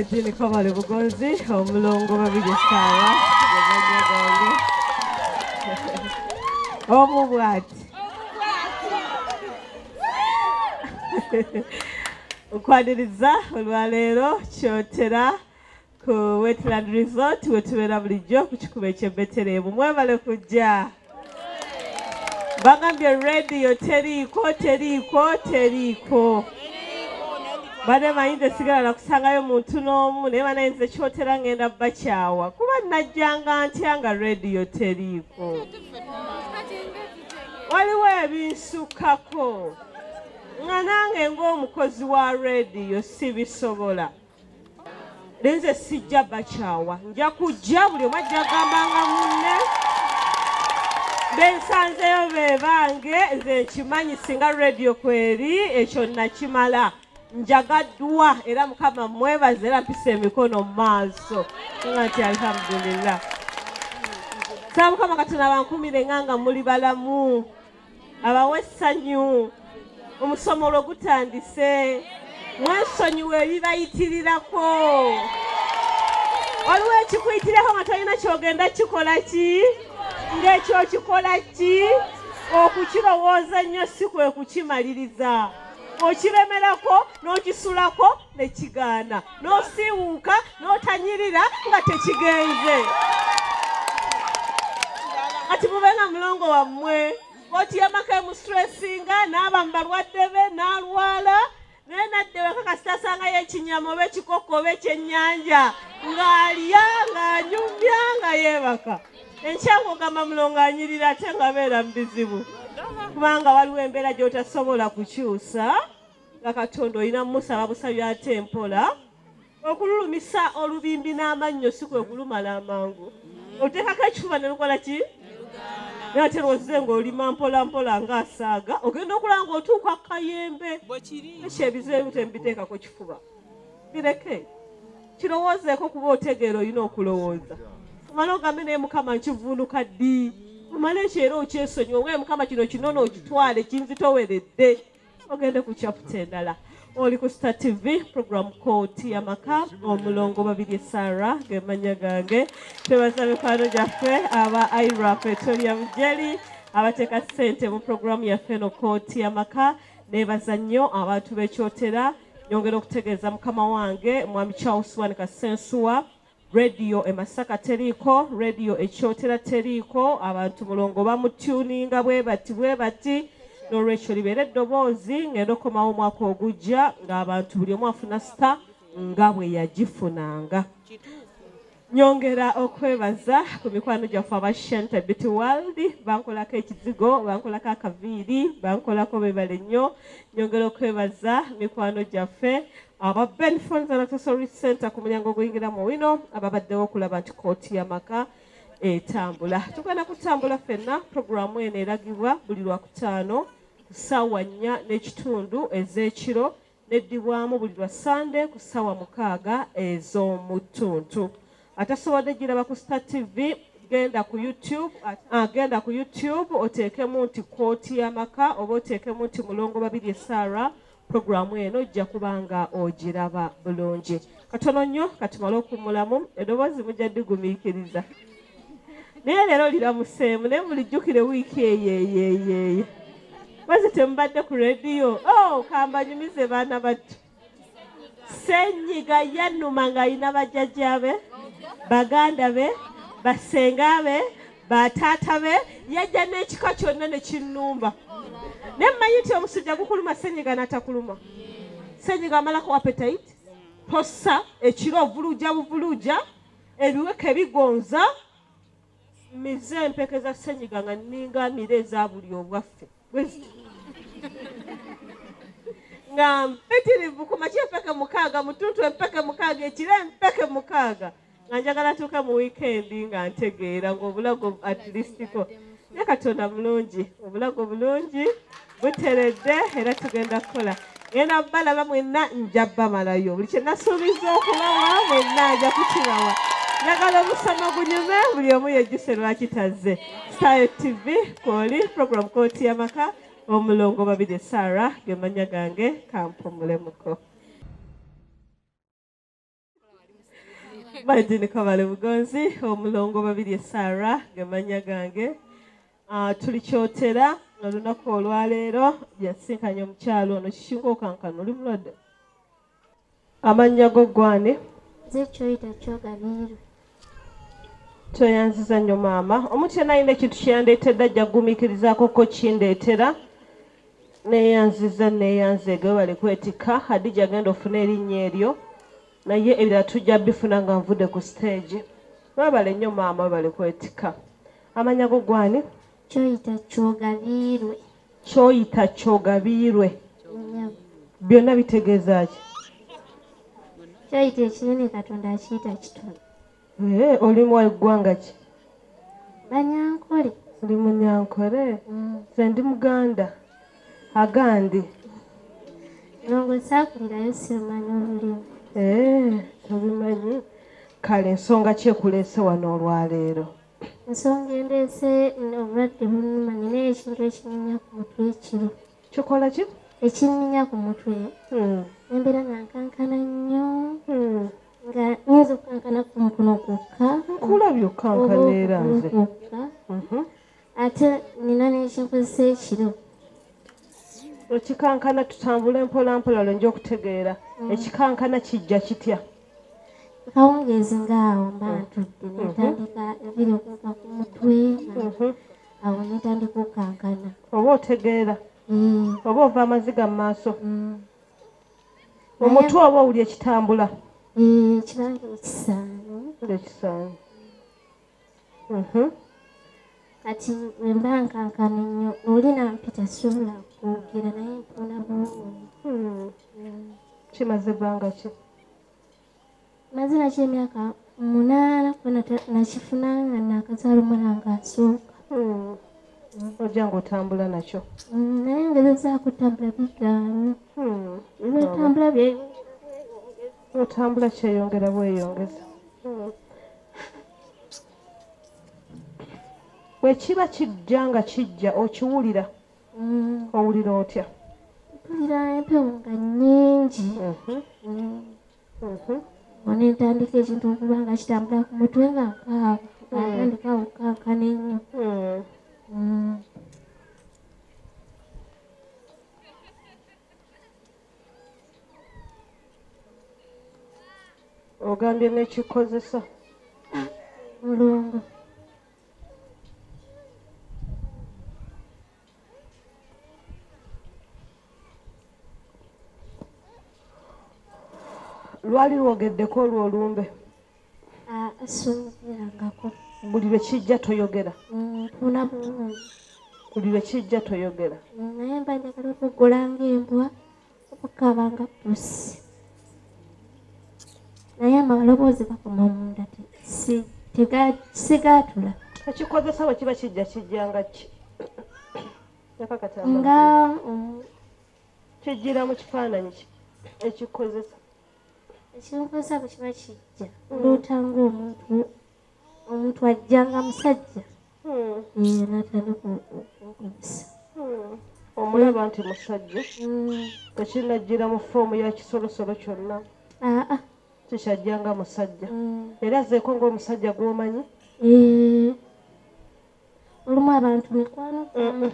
Dini Kamale Bugonzi, Omulongo Babiri Sara, Omubwati. Ukwaniriza olwaleero kyotera ku Wetland Resort wetubeera bulijjo ku kikubo eky'Ebbeterehemu. Mwebale kujja. Bagambye radio teriiko. Bade mayinza sigala na kusangayo muntu n'omu naye banayinza kyotera ngenda bakyawa. Kuba najjanga ntya nga radio teriiko. Waliwo ebinsukako. Nga nange ng'omukozi wa radio sibisobola. Lenze sijja bakyawa. Nja kujja buli omu ajja gambanga munne. Bensanzeyo be bange nze nkimanyi singa radio kweri ekyo nakimala. Njagaddwa era Mukama mwebaze era mpise emikono mu maaso. Ngati alhamdulillah. Saba Mukama Katonda bankumire nganga muli balamu. Abawe essanyu. Omusomo gutandise. Mwesonyiwe ebibayitirirako. Waliwo ekikuyitirako nga tolina kyogenda kikola ki? Ng'ekyo kikola ki? Okukirowooza nnyo si kwe kukimaliriza. Okiremerako, n'okisulako, ne kigaana. N'osiiwuuka, n'otanyirira nga tekigenze. Ati mubenga mulongo wammwe. Oti yamaka mu stressinga, n'aba mbalwadde be, n'alwala. Naye naddewe kakasita asangayo ekinyama oba ekikoko oba ekyennyanja. Ng'alya, ng'anyumya, nga yeebaka. Enkyangu ogamba mulongo anyirira ate nga beera mu bizibu. Kubanga waliwo embeera gy'otasobola kukyusa nga Katonda olina musaba busabi ate mpola. Okululumisa olubimbi n'amannyo si kwe kulumala amangu. Oteekako ekifuba ne lukola ki? Naye ate lwozze ng'olima mpola mpola ng'asaaga ogenda okulaba ng'otuuka kayembe. Ekyo ebizibu tembiteekako kifuba. Bireke. Kirowoozeeko kuba otegeera olina okulowooza. Omala ogambe naye Mukama nkivuunuka ddi. Omala ekyo era okyesonyiwa owe Mukama kino kinono okitwale kinzitoweredde. Ogende ku chapter endala. Oli ku Star TV program Kooti y'Amaka Omulongo Babiri Sara gemanya gange. Twebaza mikwano gyaffe aba Ira Petroleum Jelly abateeka ssente mu programu yaffe no Kooti y'Amaka. Neebaza nnyo abantu b'ekyotera. Nyongera okutegeeza Mukama wange Mwami Charles One Kasensuwa. Radio Masaka teriiko, radio ekyotera teriiko, abantu mulongo bamutuninga bwe bati n'olwekyo libeera eddoboozi ngenda okomawo omwaka ogujja ng'abantu buli omu afuna Star nga bwe yagifunanga. Nyongera okwebaza ku mikwano gyaffe aba Shanta Beauty World bankolako ekizigo, bankolako akaviiri, bankolako bebale nnyo. Nyongera okwebaza mikwano gyaffe aba Benfonds and Accessory Center ku mulyango oguyingira mu wino ababaddewo okulaba nti Kooti y'Amaka etambula. Tugenda kutambula ffenna. Programu eno eragibwa buli Lwakutaano ku ssaawa 4:30 ez'ekiro n'eddibwamu buli Lwasande ku ssaawa 6 ez'omutuntu. Atasobodde giraba ku Star TV genda ku YouTube oteekemu nti Kooti y'Amaka oba oteekemu nti Mulongo Babiri Sara. Programu eno ojja kubanga ogiraba bulungi. Katono nnyo katumala okumulamu eddoboozi mujja ddigumiikiriza. Naye leero liramuseemu naye mulijjukire wiiki eyeeyeeyeeye. Bazi temubadde ku rediyo. Kambanyumize baana battu. Ssenyiga yannuma ng'alina bajjajja be, baganda be, basenga be, bataata be, yajja n'ekika kyonna ne kinnumba. Nemmanyi nti omusujja gukuluma ssenyiga n'atakuluma. Ssenyiga amalako appetite, tossa ekiro ovuluja, ebiweke bigonza, mize empeke za ssenyiga nga nninga mire eza buli obwaffe. Nga mpitirivu ku makya empeke 6, mutuntu empeke 6, ekiro empeke 6. Nga njagala tuuke mu weekendi nga ntegeera ng'obulago at least ko. Ne Katonda mulungi, obulago bulungi. Buteredde era tugenda kukola. Ngenda balaba mwenna nja bamalayo. Buli kye nasuubiza okubawa mwenna nja kukibawa. Njagala omusomo gunyume buli omu yejjuse lwakitaze. Star TV Kooli program Kooti y'Amaka Omulongo Babiri Sara gemanya gange kampumulemuko. Badini Kabale Bugonzi, omulongo babiri Sarah, gemanya gange. Tulikyotera olunaku olwaleero yasinkanye omukyalo ono kikinga okankana oli mulwadde. Amannya go gwani? Nze Kyoyita Kyogabiirwe. Toyanziza nnyo maama. Omuntu yenna alina ekintu kyeyandeetedde ajja kugumiikirizaako ko kindeetera. Neeyanziza neeyanzeege webale kwetikka. Hadija agenda ofuna erinnya eryo. Naye ebirala tujja bifuna nga nvudde ku stage. Webale nnyo maama webale kwetikka. Amannya go gwani? Kyoyita Kyogabiirwe. Kyoyita Kyogabiirwe. Byonna bitegeeza ki? Kyoyita ekinene Katonda akiyita kitono. Oli mu ggwanga ki? Banyankole. Oli Munyankole? Nze ndi Muganda. Agandi. Nongo saakulirayo simanyi olulimi. Tobimanyi. Kale ensonga ki ekuleese wano olwaleero? Ensonga endeese obulwadde buluma nina ekintu ekinyinya ku mutwe ekiro. Kikola ki? Ekinyinya ku mutwe. Embeera nga nkankana nnyo. Nga nyinza okukankana ku mukono gwokka. Kulabye okankana era nze. Ate nina n'ekinkozesa ekiro. Ekikankana tutambule mpola mpola olwenja okutegeera. Ekikankana kijja kitya? Kawungeezi ng'awo mba ntudde netandika ebiri okuva ku mutwe. Awo netandika okukankana. Oba otegeera? Oba ova amaziga mu maaso? Omutwe oba owulya ekitambula? Ekibanga ekisaanyi. Ekisaanyi. Kati bwe mba nkankana ennyo oli nampita sobola kwogera naye mpona buwuuyi. Kimaze bbanga ki? Maze nakyo emyaka 8 kuba nakifuna nga naakazaala omwana nga asooka. Ojja ng'otambula nakyo? Naye ngezezaako otambula bigaanyi. Otambula otambula kyeyongera bweyongeza. Bwe kiba kijja nga kijja okiwulira? Owulira otya? Mpulira empewo nga nnyingi. Wano ntandika ekintu okuba nga kitambula ku mutwe nga nkaawa. Ntandika okukankana ennyo. Ogambye n'ekikozesa? Mulongo. Lwali lwogeddeko olwo olumbe? Sogerangako. Buli lwe kijja toyogera? Mpuna bulungi. Buli lwe kijja toyogera? Naye mba njagala okugula ng'embwa okukaaba nga pusi. Naye amaloboozi gakoma munda sigaatula. Ekikozesa bwe kiba kijja kijjanga ki? Nga kijjira mu kifaananyi ki ekikozesa? Ekinkozesa bwe kiba kijja oluuta ng'omuntu ajja nga musajja. Natandika okunkozesa. Omulaba nti musajja? Tekinnajjira mu foomu ya kisolosolo kyonna? Kikyajja nga musajja. Era azzeeko ng'omusajja gw'omanyi? Olumu abantu mikwano gyange.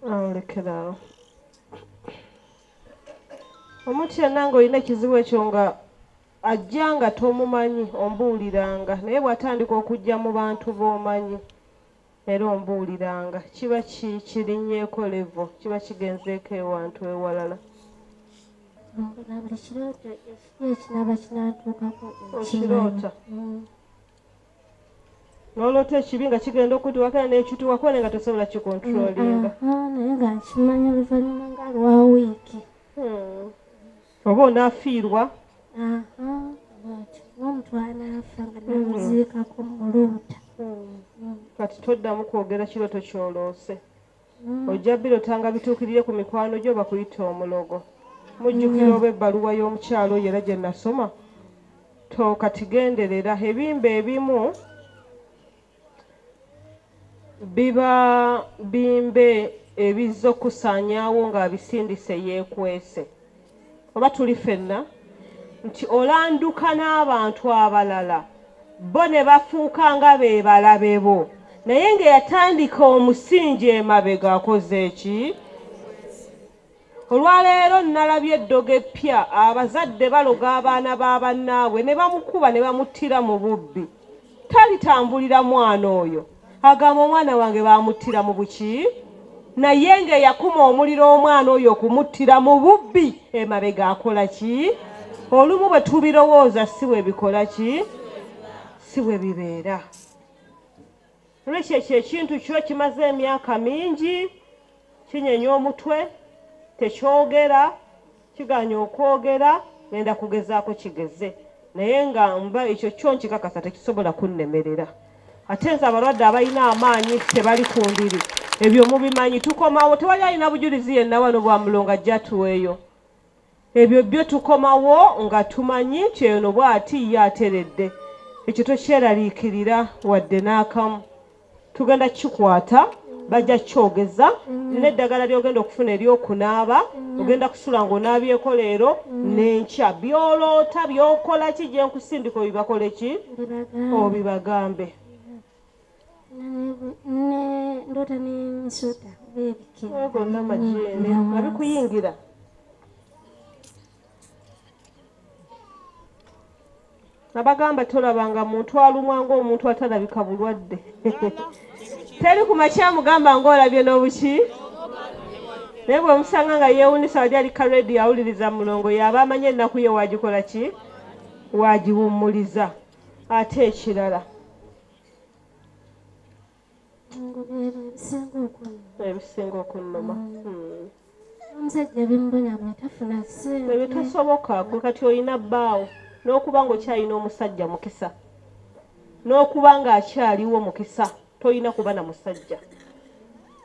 Olekeraawo. Omuntu yenna ng'olina ekizibu ekyo nga ajja nga tomumanyi ombuuliranga, naye bw'atandika okujja mu bantu b'omanyi era ombuuliranga. Kiba kirinnyeeko levo, kiba kigenzeeko ewantu ewalala. Buli kirooto ekiraba kinantuukako okirota? N'oloota ekibi nga kigenda okutiwakana n'ekituwakone nga tosobola kikontrolinga? Naye nga nkimanya oluvannyuma nga lwa wiiki. Oba onaafiirwa? N'omuntu anaafa nga namuziikako muluuta. Kati toddamu kwogera kirooto ky'oloose. Ojja birotanga bituukirire ku mikwano gyo bakuyita omulogo. Mujjukira oba ebbaluwa y'omukyalo oyo era gye nasoma? Katigenderera ebimba ebimu biba bimbe ebizza okusaanyaawo ng'abisindise yeekwese. Oba tuli ffenna nti olanduka n'abantu abalala bo ne bafuuka nga be balabe bo naye ng'eyatandika omusingi emabega akoze eki olwaleero nalabye eddogo eppya abazadde baloga abaana b'abannaabwe ne bamukuba ne bamuttira mu bubbi talitambulira mwana oyo agamba omwana wange bamuttira mu buki naye ng'eyakuma omuliro omwana oyo okumuttira mu bubbi emabega akola ki olumu bwe tubirowooza si bwe bikola ki si bwe bibeera olwekyo ekyo ekintu kyo kimaze emyaka mingi kinyenya omutwe tekyogera kiganya okwogera ngenda kugezaako kigeze naye nga mba ekyo kyo nkikakasa tekisobola kunnemerera ate nze abalwadde abalina amaanyi tebali ku ndiri ebyo mubimanyi tukomawo tewali alina bujulizi yenna wano bwa mulongo ajja tuweeyo ebyo byo tukomawo nga tumanyi nti eno bw'ati ye ateredde ekyo tokyeraliikirira wadde n'akamu tugenda kikwata bajja kyogeza n'eddagala ly'ogenda okufuna ery'okunaaba ogenda kusula ng'onaabyeko leero n'enkya byoloota byokola ki gye nkusindika obibakole ki obibagambe ndota n'emisuuta gonna majeene nga bikuyingira nabagamba tolabanga muntu alumwa ng'omuntu atalabika bulwadde teri ku makya mugamba ng'olabye n'obuki naye bwe musanga nga yeewunisa wali ali karedi awuliriza mulongo yaba amanye ennaku ye wagikola ki wagiwummuliza ate ekirala ebisinga okunnuma omusajja bimubonyamu tafuna ssente ebitasoboka gwe kati olina bbaawo n'okuba ng'okyalina omusajja mukisa n'okuba ng'akyaliwo mukisa tolina kuba na musajja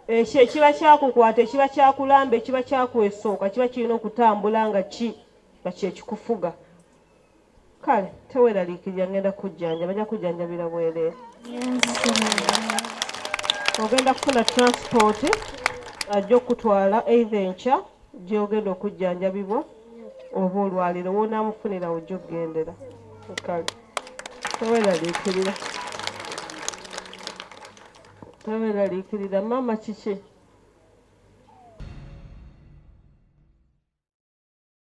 ekyo ekiba kyakukwata ekiba kyakulamba ekiba kyakwesooka kiba kirina okutambula nga ki nga kyekikufuga kale teweeraliikirira ngenda kujjanja bajja kujjanjabira bwereere ogenda kufuna transport ajja okutwala either enkya gy'ogenda okujjanjabibwa oba olwaliro wonaamufunira ojja okugendera kale teweeraliikirira mama kiki